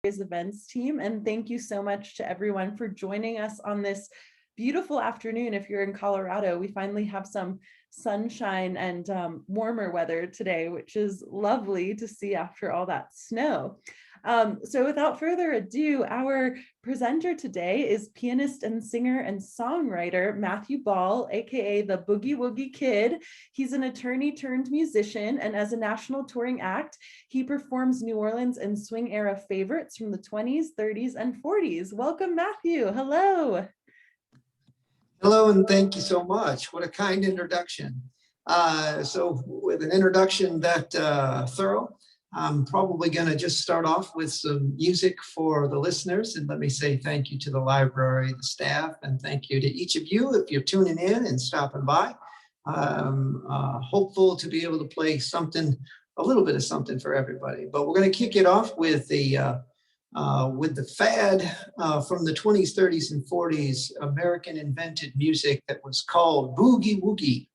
events team. And thank you so much to everyone for joining us on this beautiful afternoon. If you're in Colorado, we finally have some sunshine and warmer weather today, which is lovely to see after all that snow. So without further ado, our presenter today is pianist and singer and songwriter Matthew Ball, aka the Boogie Woogie Kid. He's an attorney turned musician, and as a national touring act, he performs New Orleans and swing era favorites from the 20s, 30s, and 40s. Welcome, Matthew. Hello. Hello, and thank you so much. What a kind introduction. So with an introduction that thorough, I'm probably going to just start off with some music for the listeners. And let me say thank you to the library, the staff, and thank you to each of you if you're tuning in and stopping by. I'm hopeful to be able to play something, a little bit of something for everybody. But we're going to kick it off with the fad from the 20s, 30s, and 40s, American invented music that was called Boogie Woogie.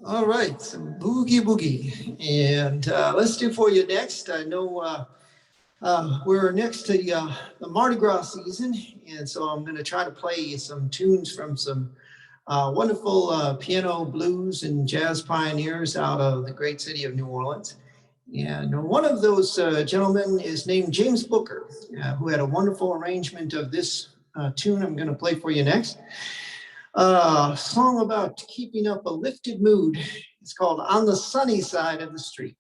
All right, some boogie boogie. And let's do for you next. I know we're next to the Mardi Gras season, and so I'm going to try to play some tunes from some wonderful piano, blues, and jazz pioneers out of the great city of New Orleans. And one of those gentlemen is named James Booker, who had a wonderful arrangement of this tune I'm going to play for you next. A song about keeping up a lifted mood. It's called On the Sunny Side of the Street.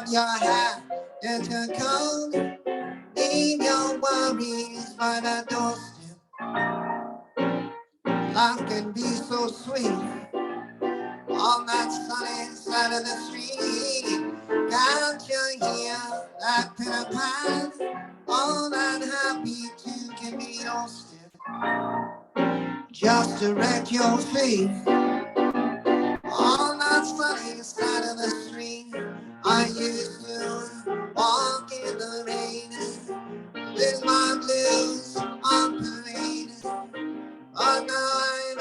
Your hat and your coat, leave your worries by the doorstep. Life can be so sweet on that sunny side of the street. Can't you hear that pitter pat? All that happy tune can be your step. Just direct your feet on that sunny side of the street. I used to walk in the rain with my blues on parade. Oh, now I'm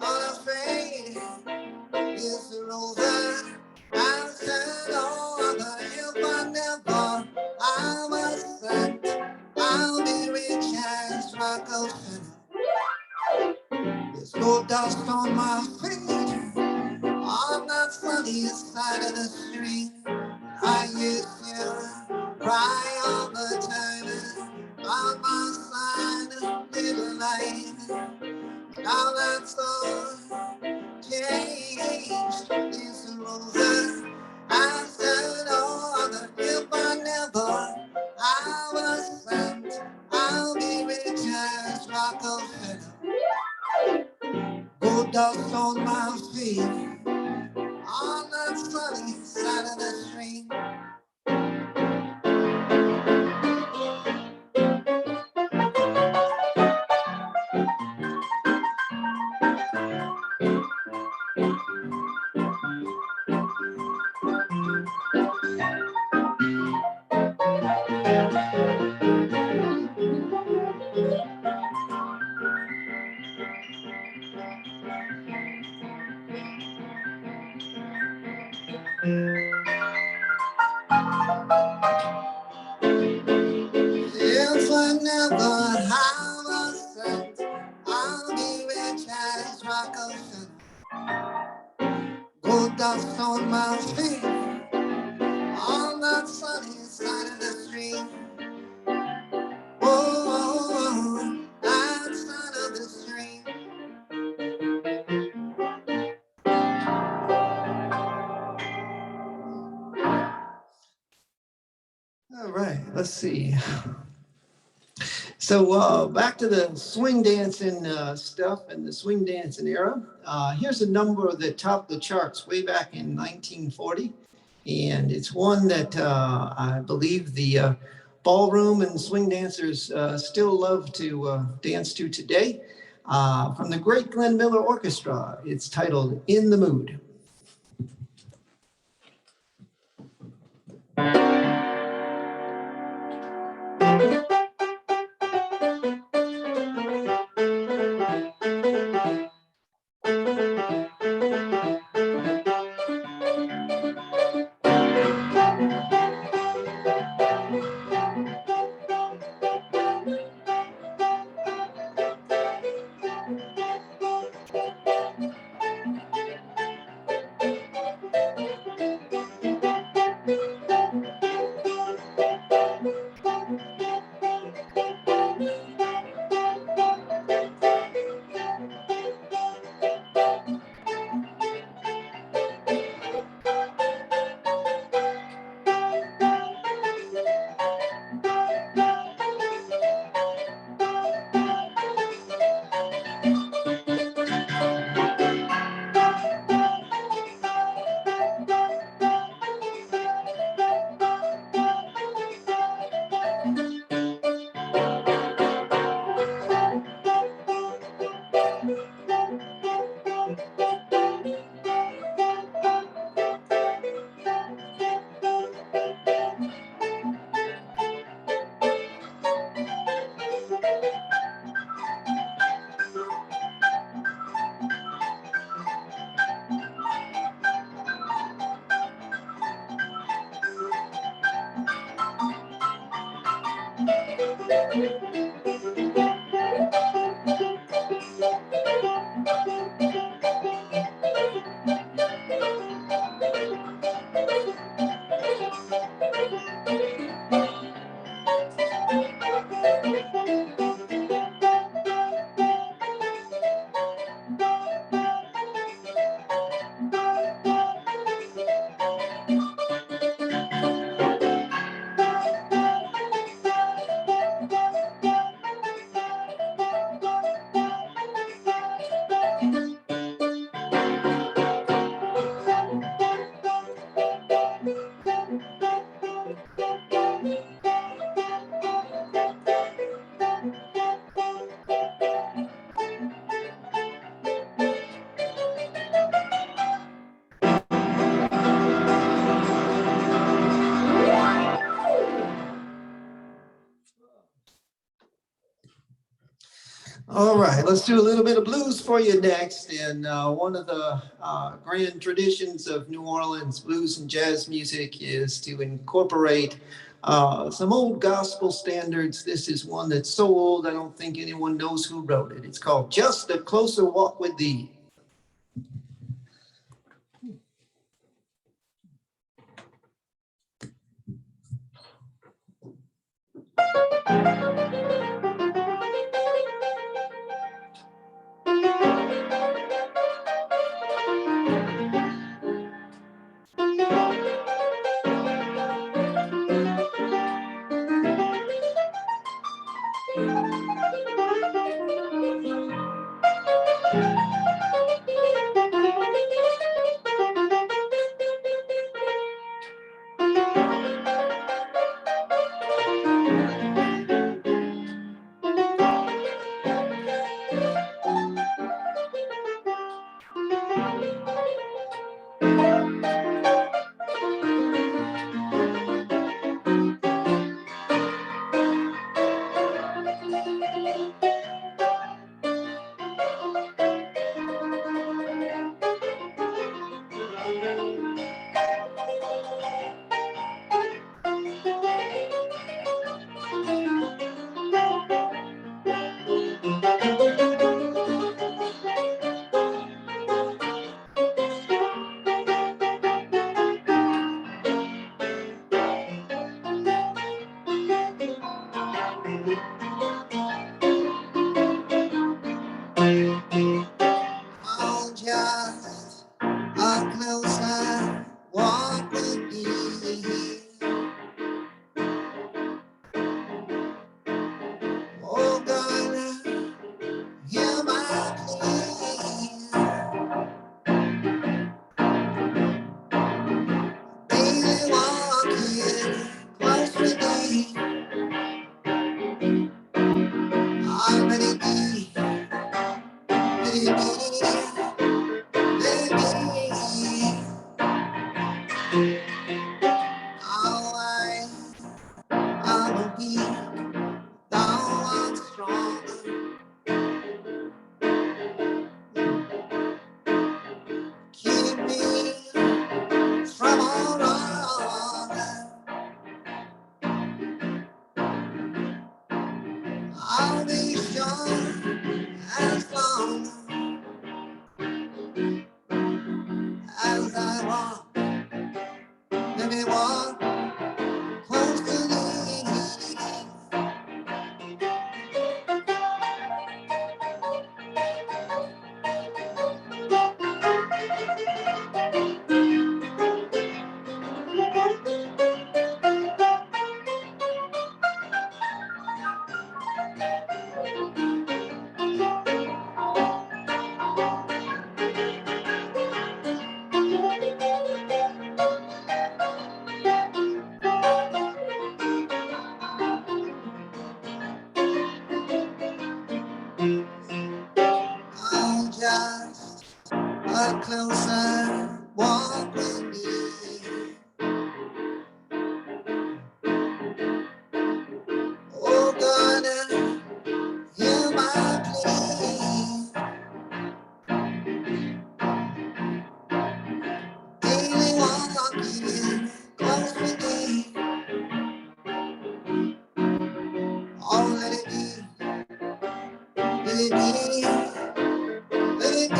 unafraid. It's a rover. I've said all the help I never. I was sent. I'll be rich as Rockefeller. There's no dust on my feet. On that sunny side of the street, I used to cry all the time. On my side, little light. Now that's all changed. It's a rover. I said all the help I never. I was sent. I'll be rich as Rockefeller. Gold dust on my feet. On that sunny side of the street. If I never have a cent, I'll be rich as Rockefeller. Gold dust on my feet. On that sunny side of the street. Oh, that side of the street. All right, let's see. So back to the swing dancing stuff and the swing dancing era. Here's a number that topped the charts way back in 1940. And it's one that I believe the ballroom and swing dancers still love to dance to today. From the great Glenn Miller Orchestra, it's titled In the Mood. All right, let's do a little bit of blues for you next. And one of the grand traditions of New Orleans blues and jazz music is to incorporate some old gospel standards. This is one that's so old, I don't think anyone knows who wrote it. It's called Just a Closer Walk with Thee. All it be, let it be.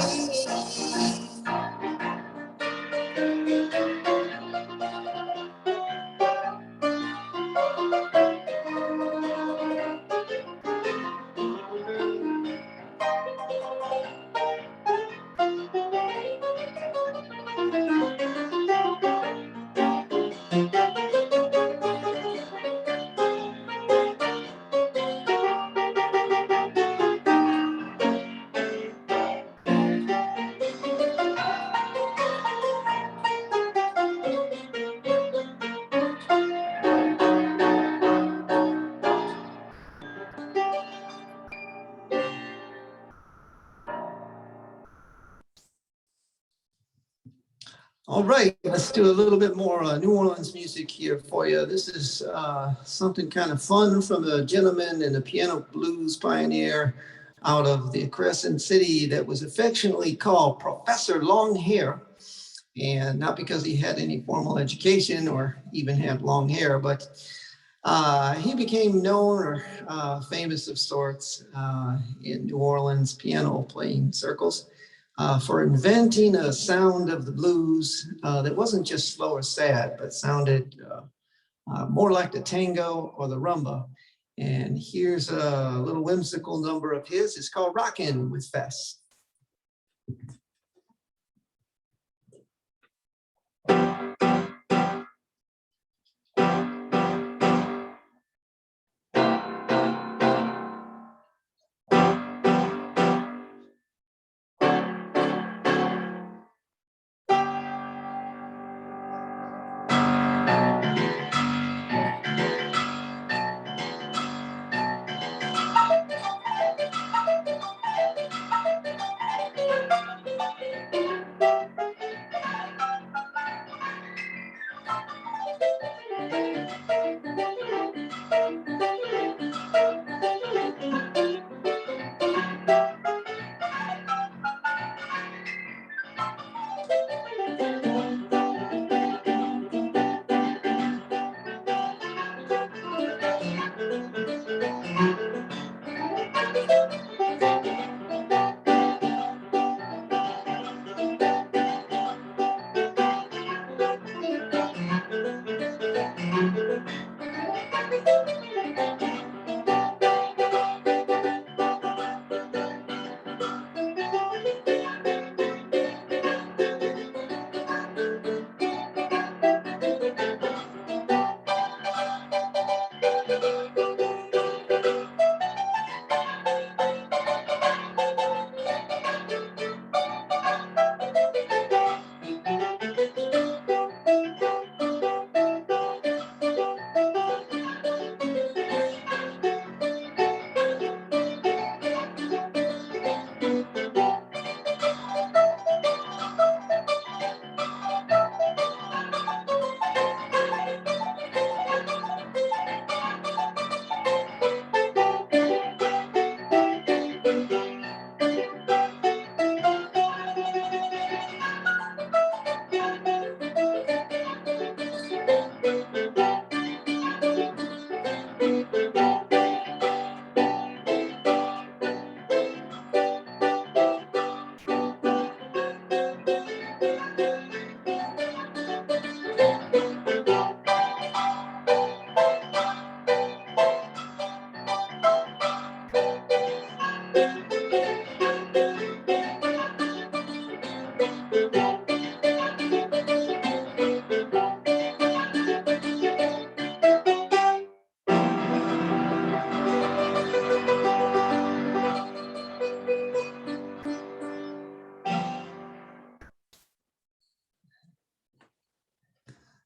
All right, let's do a little bit more New Orleans music here for you. This is something kind of fun from a gentleman and a piano blues pioneer out of the Crescent City that was affectionately called Professor Longhair. And not because he had any formal education or even had long hair, but he became known or famous of sorts in New Orleans piano playing circles. For inventing a sound of the blues that wasn't just slow or sad, but sounded more like the tango or the rumba. And here's a little whimsical number of his. It's called Rockin' with Fess.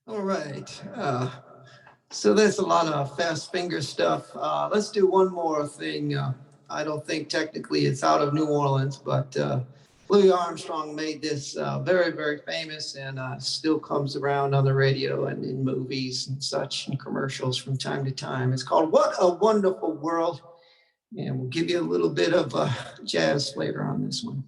All right. So that's a lot of fast finger stuff. Let's do one more thing. I don't think technically it's out of New Orleans, but Louis Armstrong made this very, very famous and still comes around on the radio and in movies and such and commercials from time to time. It's called What a Wonderful World. And we'll give you a little bit of jazz flavor on this one.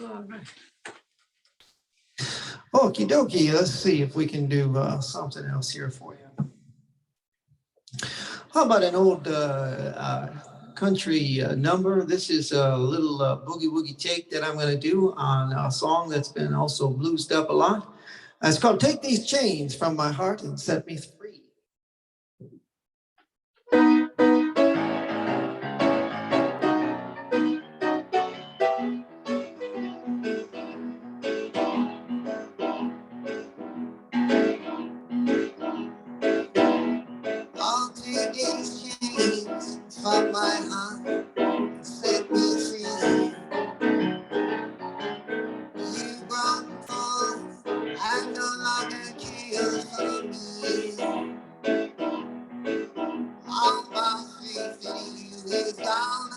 All right. Okie dokie, let's see if we can do something else here for you. How about an old country number? This is a little boogie woogie take that I'm going to do on a song that's been also bluesed up a lot. It's called Take These Chains from My Heart and Set Me Free. I'll take these chains from my heart and set me free. You brought forth and no longer care for me. All my faith in you is gone,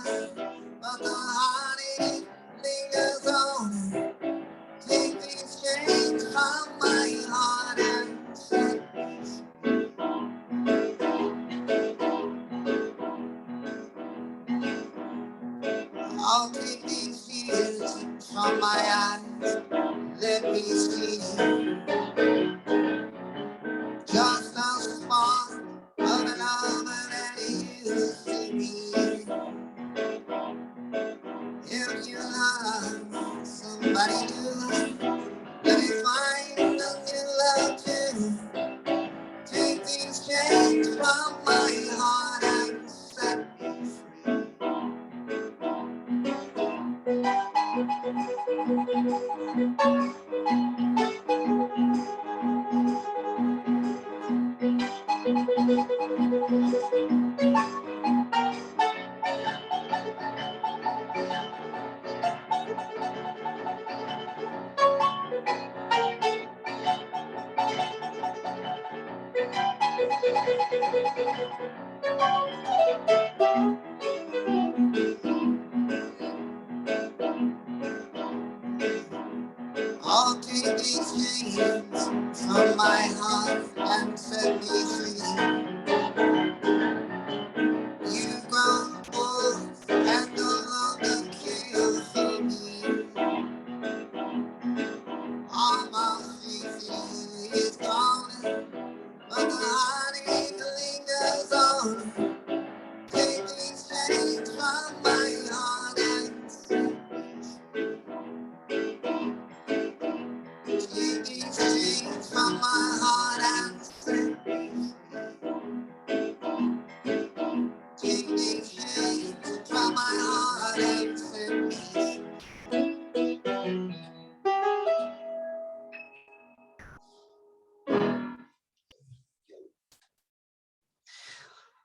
but the heartache lingers on. Take these chains from my heart and set me free. I'll take these tears from my eyes, let me see just how small of an love that is to me. If you love somebody new, let me find a new love too. Take these chains from my heart and set me free. I'll take these chains from my heart and set me free. You've grown old and no longer care for me. All my faith in you is gone, but the heartache lingers on. Take these chains from my heart and set me free. Take these chains from my heart and set me free. Take these chains from my heart and set me free.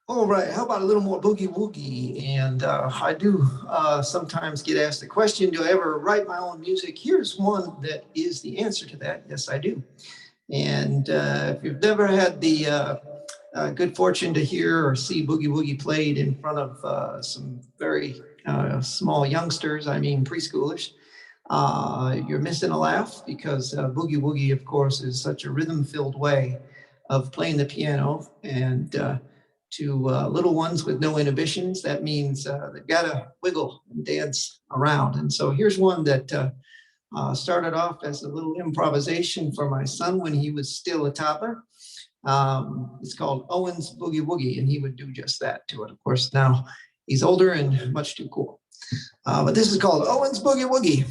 All right, how about a little more boogie woogie? And I do sometimes get asked the question, do I ever write my own music? Here's one that is the answer to that. Yes, I do. And if you've never had the good fortune to hear or see boogie woogie played in front of some very small youngsters, I mean preschoolers, you're missing a laugh because boogie woogie, of course, is such a rhythm-filled way of playing the piano. And to little ones with no inhibitions, that means they've got to wiggle and dance around. And so here's one that started off as a little improvisation for my son when he was still a toddler. It's called Owen's Boogie Woogie, and he would do just that to it. Of course, now he's older and much too cool. But this is called Owen's Boogie Woogie.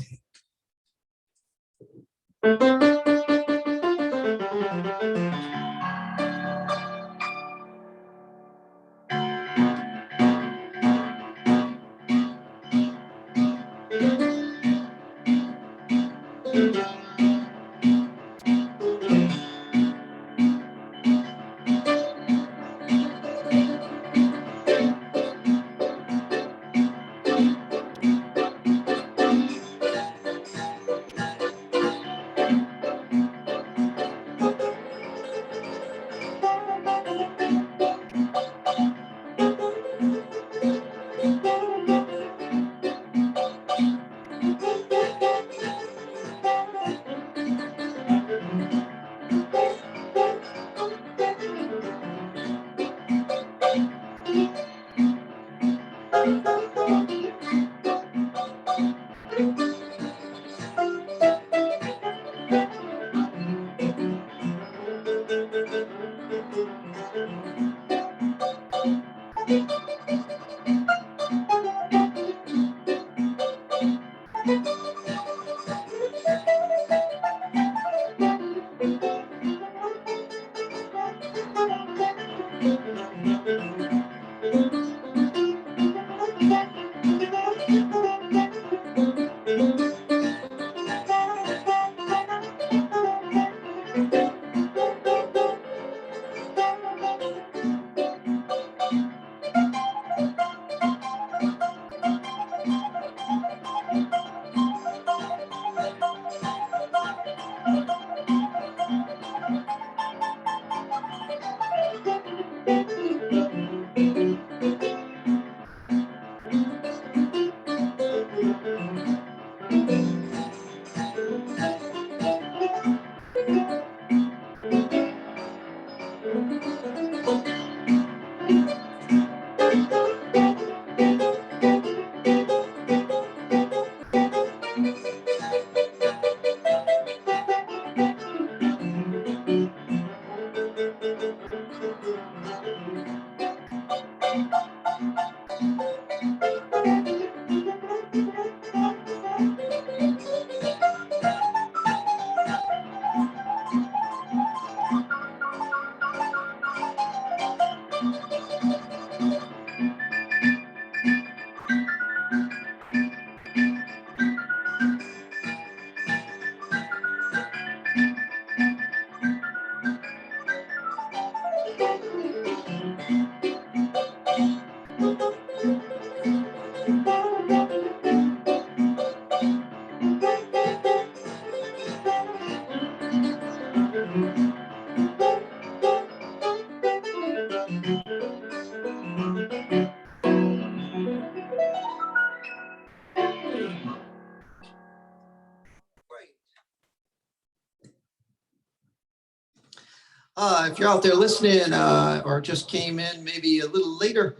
If you're out there listening or just came in maybe a little later,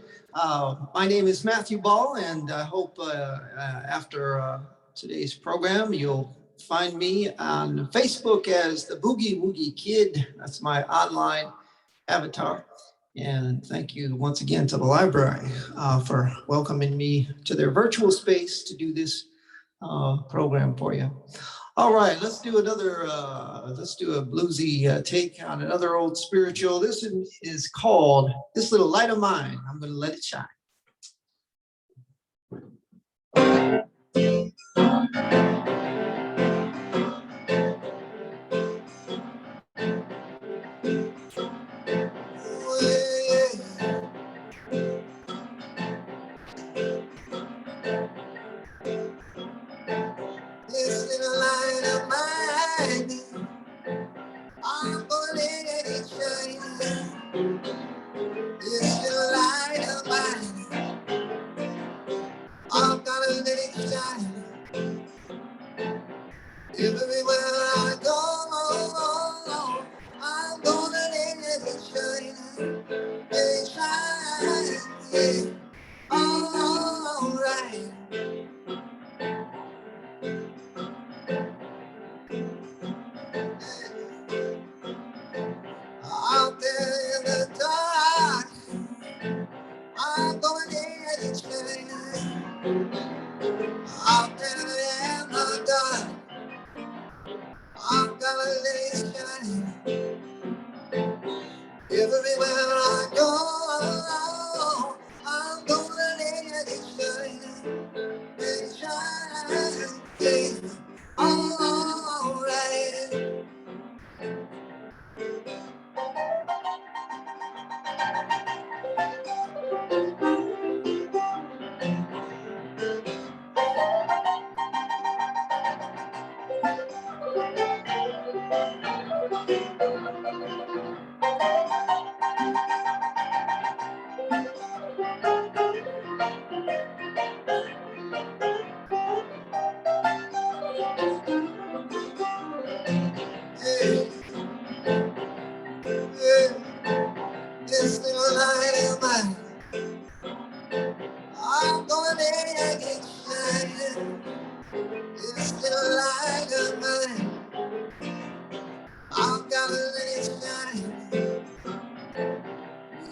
my name is Matthew Ball, and I hope after today's program, you'll find me on Facebook as the Boogie Woogie Kid. That's my online avatar. And thank you once again to the library for welcoming me to their virtual space to do this program for you. All right, let's do a bluesy take on another old spiritual. This is called This Little Light of Mine. I'm going to let it shine. This little light of mine, I'm gonna let it shine. This little light of mine, I'm gonna let it shine. Everywhere I go, I'm gonna let it shine. It shine, yeah. All right. Out there in the dark, I'm gonna let it shine. Out there in the dark, I'm gonna let it shine. Everywhere I go, I'm gonna let it shine. It shine, yeah. All right. gonna make it shine. It's the light of mine. I've gotta let it shine.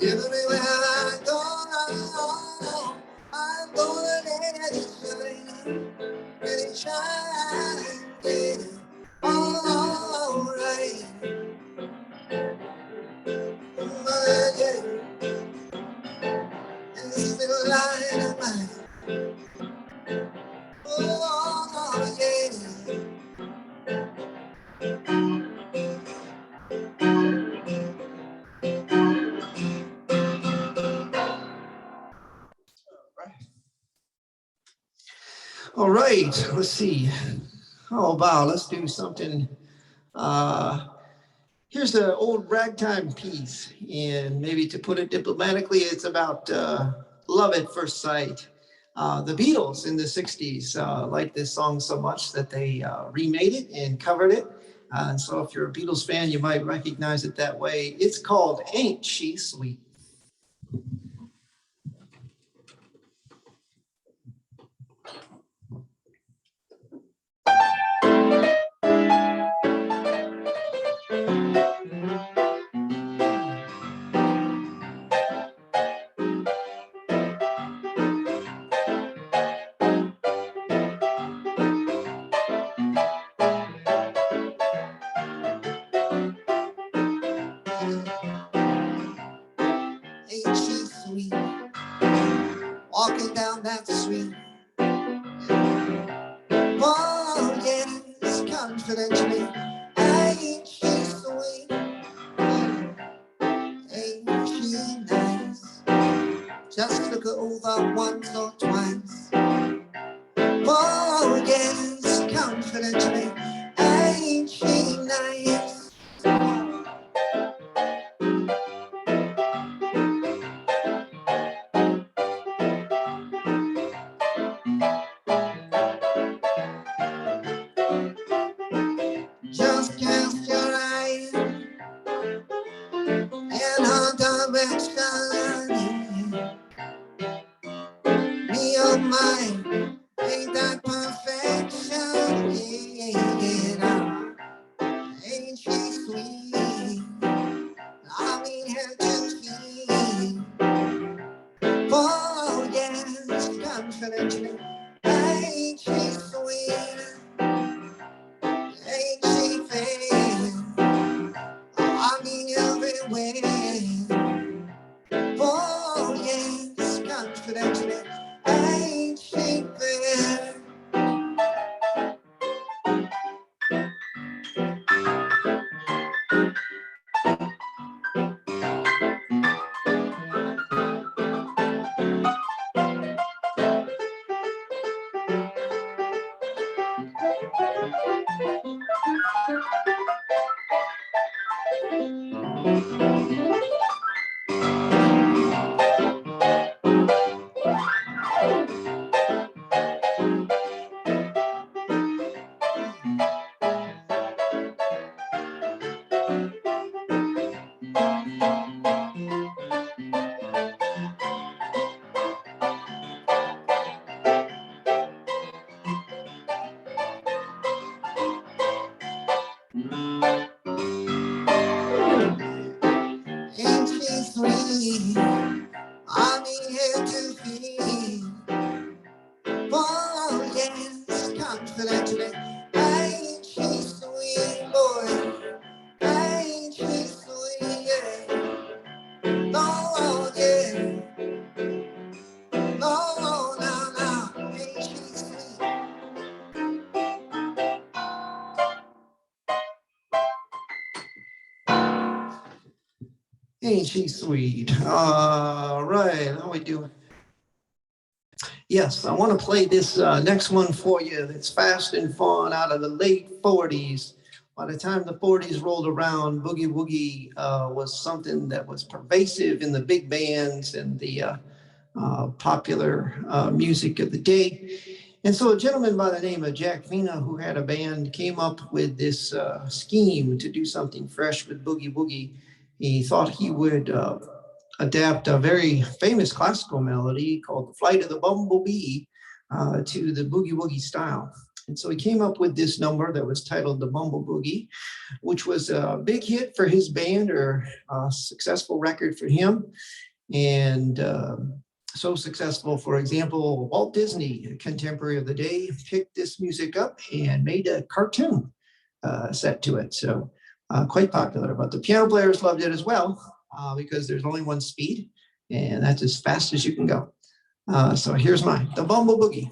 Everywhere I go, I'm gonna let it shine. Let it shine, yeah. All right. Yeah. It's the light of mine. Oh, yeah. All right, let's see. How about let's do something. Here's an old ragtime piece, and maybe to put it diplomatically, it's about love at first sight. The Beatles in the 60s liked this song so much that they remade it and covered it. And so if you're a Beatles fan, you might recognize it that way. It's called Ain't She Sweet? Ain't she sweet? Walking down that street. Oh, yes, confidentially. Ain't she sweet? Ain't she nice? Just look over once or twice. Oh, yes, confidentially. Ain't she nice? Just cast your eye in her direction. Me oh my, ain't that perfection? Yeah. Ain't she sweet? I mean her to see. Oh yes, confidentially. Ain't she sweet? Ain't she fair? I mean everywhere. Oh yes, confidentially. Ain't she fair? Ain't she sweet? I need her to feel. Oh yes, confidentially. Ain't she sweet, boy? Ain't she sweet? Yeah. No, yeah. No, no, no. Ain't she sweet? Ain't she sweet? All right, how we doing? Yes, I want to play this next one for you. That's fast and fun out of the late 40s. By the time the 40s rolled around, Boogie Woogie was something that was pervasive in the big bands and the popular music of the day. And so a gentleman by the name of Jack Vina, who had a band, came up with this scheme to do something fresh with Boogie Woogie. He thought he would adapt a very famous classical melody called The Flight of the Bumble Bee to the boogie woogie style. And so he came up with this number that was titled the Bumble Boogie, which was a big hit for his band, or a successful record for him. And so successful, for example, Walt Disney, a contemporary of the day, picked this music up and made a cartoon set to it. So quite popular. But the piano players loved it as well, because there's only one speed, and that's as fast as you can go. So here's mine, the Bumble Boogie.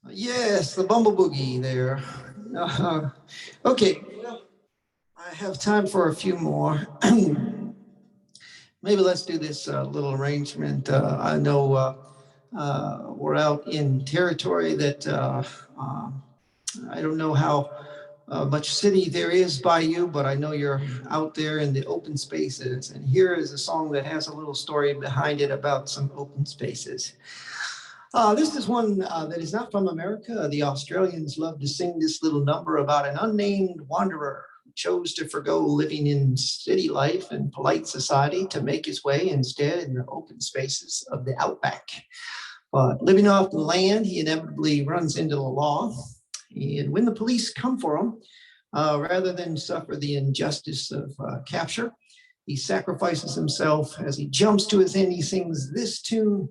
Yes, the Bumble Boogie there. Okay, well, I have time for a few more. Maybe let's do this little arrangement. I know we're out in territory that I don't know how much city there is by you, but I know you're out there in the open spaces. And here is a song that has a little story behind it about some open spaces. This is one that is not from America. The Australians love to sing this little number about an unnamed wanderer who chose to forgo living in city life and polite society to make his way instead in the open spaces of the outback. But living off the land, he inevitably runs into the law. And when the police come for him, rather than suffer the injustice of capture, he sacrifices himself. As he jumps to his end, he sings this tune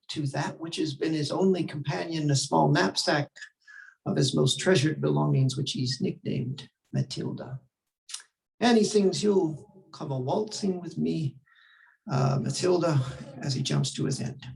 to that which has been his only companion, a small knapsack of his most treasured belongings, which he's nicknamed Matilda. And he sings, "You'll come a waltzing with me, Matilda," as he jumps to his end.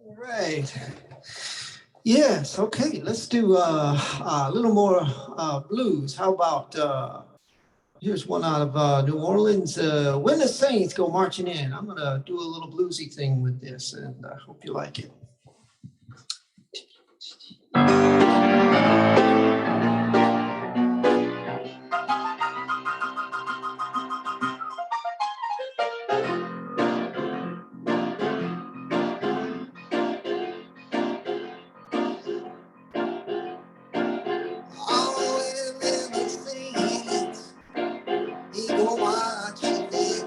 All right. Yes, okay, let's do a little more blues. How about here's one out of New Orleans. When the Saints Go Marching In. I'm gonna do a little bluesy thing with this, and I hope you like it. Oh, when the Saints they go marching in.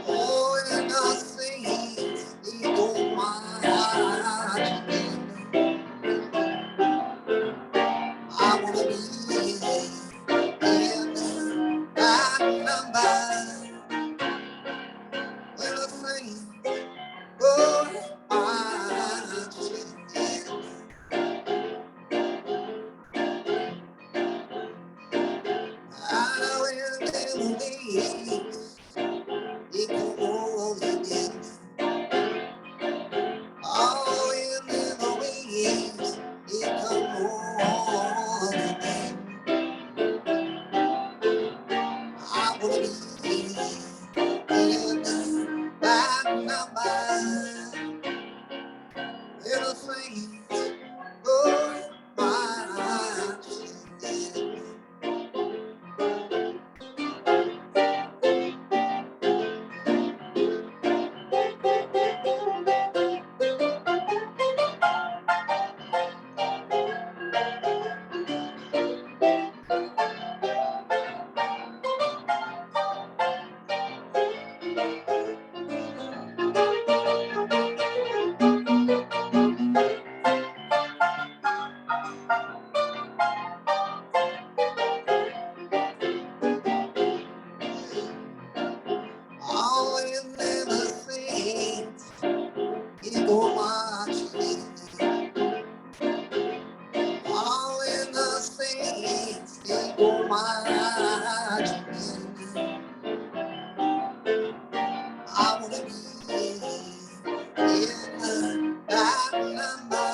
Oh, when the Saints they go marching in. I wanna be in that number when the Saints go marching in. I will believe it go rolling in. All in the waves, it come rolling in. I wanna be in that number, little things go marching in. All in the things, it go marching in. All in the things, it go marching in. I wanna be in that number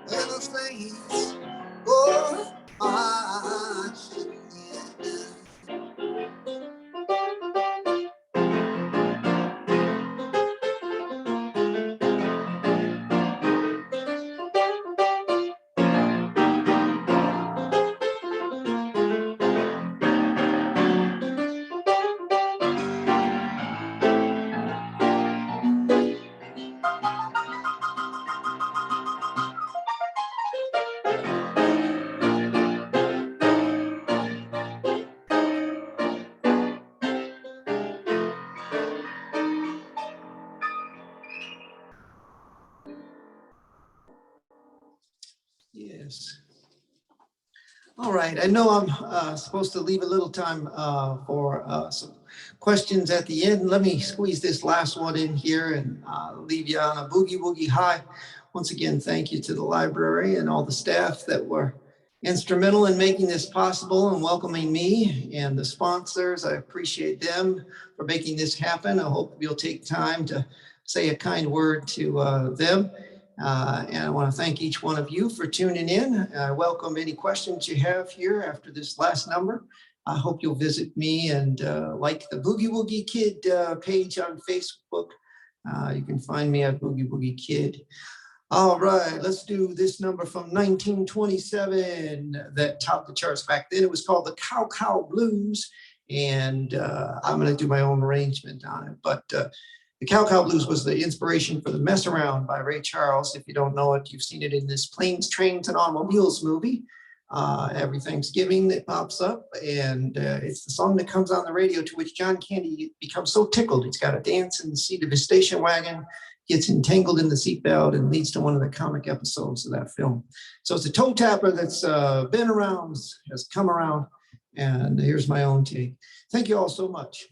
when the saints go marching in. Yes. All right. I know I'm supposed to leave a little time for some questions at the end. Let me squeeze this last one in here and leave you on a boogie woogie high. Once again, thank you to the library and all the staff that were instrumental in making this possible and welcoming me and the sponsors. I appreciate them for making this happen. I hope you'll take time to say a kind word to them. And I want to thank each one of you for tuning in. I welcome any questions you have here after this last number. I hope you'll visit me and like the Boogie Woogie Kid page on Facebook. You can find me at Boogie Woogie Kid. All right, let's do this number from 1927 that topped the charts back then. It was called the Cow Cow Blues, and I'm going to do my own arrangement on it. But the Cow Cow Blues was the inspiration for the Mess Around by Ray Charles. If you don't know it, you've seen it in this Planes, Trains, and Automobiles movie. Every Thanksgiving it pops up, and it's the song that comes on the radio to which John Candy becomes so tickled. He's got to dance in the seat of his station wagon, gets entangled in the seatbelt, and leads to one of the comic episodes of that film. So it's a toe tapper that's been around, has come around, and here's my own take. Thank you all so much.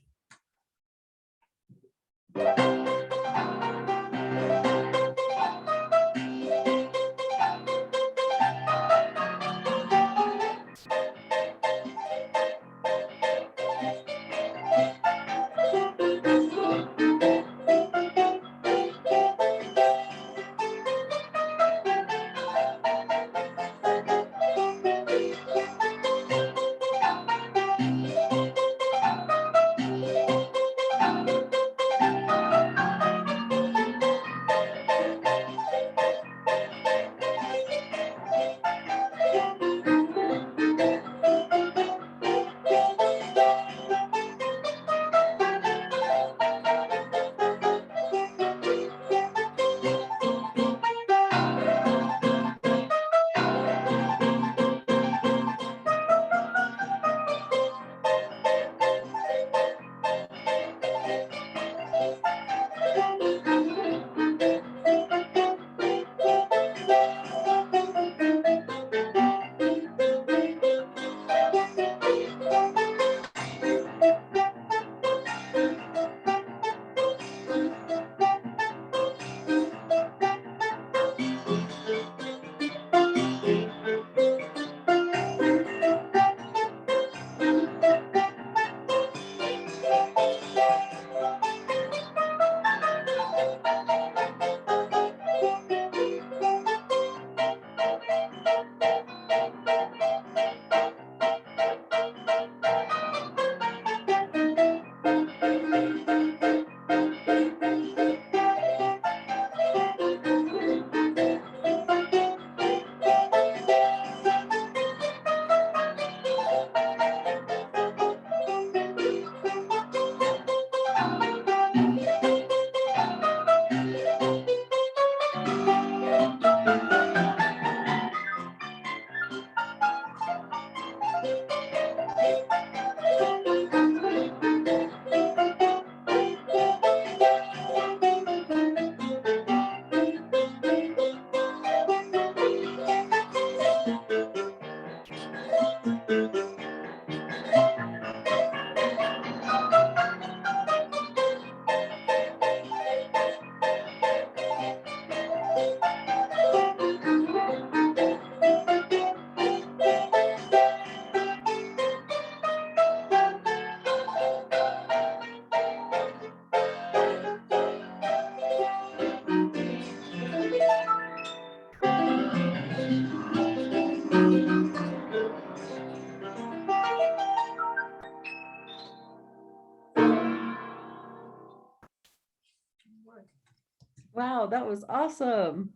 Wow, that was awesome.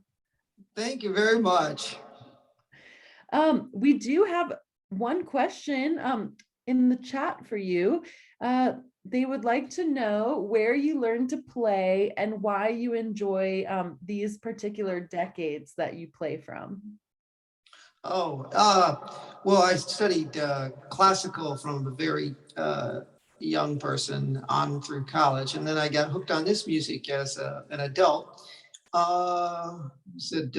Thank you very much. We do have one question in the chat for you. They would like to know where you learned to play and why you enjoy these particular decades that you play from. Oh, well, I studied classical from a very young person on through college, and then I got hooked on this music as an adult. Said,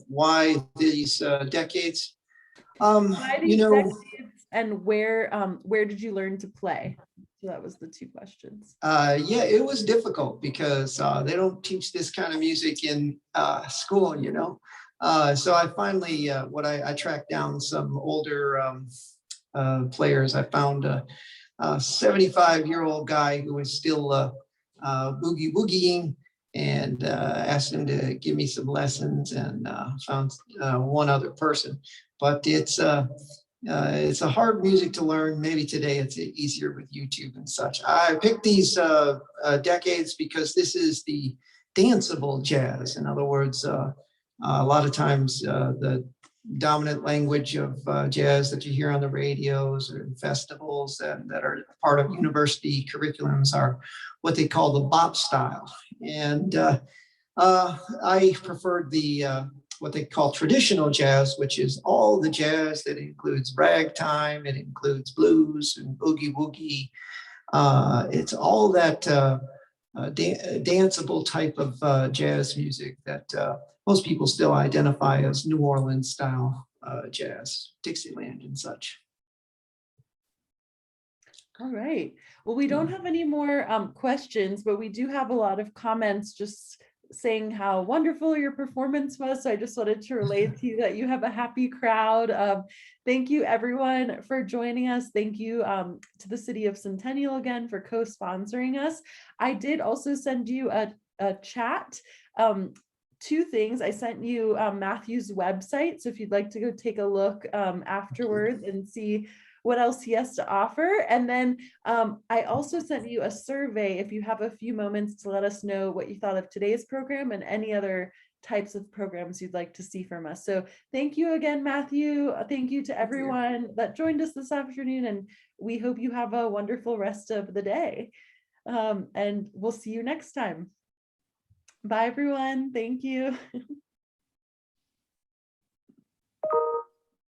why these decades? Why You these know, decades and where did you learn to play? So that was the two questions. yeah, it was difficult because they don't teach this kind of music in school, you know. So I finally, I tracked down some older players. I found a 75-year-old guy who was still boogie woogieing, and asked him to give me some lessons, and found one other person. But it's a hard music to learn. Maybe today it's easier with YouTube and such. I picked these decades because this is the danceable jazz. In other words, a lot of times the dominant language of jazz that you hear on the radios or in festivals that are part of university curriculums are what they call the bop style. And I preferred the what they call traditional jazz, which is all the jazz that includes ragtime, it includes blues and boogie woogie. It's all that danceable type of jazz music that most people still identify as New Orleans style jazz, Dixieland and such. All right. Well, we don't have any more questions, but we do have a lot of comments just saying how wonderful your performance was. So I just wanted to relate to you that you have a happy crowd. Thank you everyone for joining us. Thank you to the City of Centennial again for co-sponsoring us. I did also send you a chat. Two things. I sent you Matthew's website. So if you'd like to go take a look afterwards and see what else he has to offer. And then I also sent you a survey if you have a few moments to let us know what you thought of today's program and any other types of programs you'd like to see from us. So thank you again, Matthew. Thank you to everyone that joined us this afternoon, and we hope you have a wonderful rest of the day. And we'll see you next time. Bye, everyone. Thank you.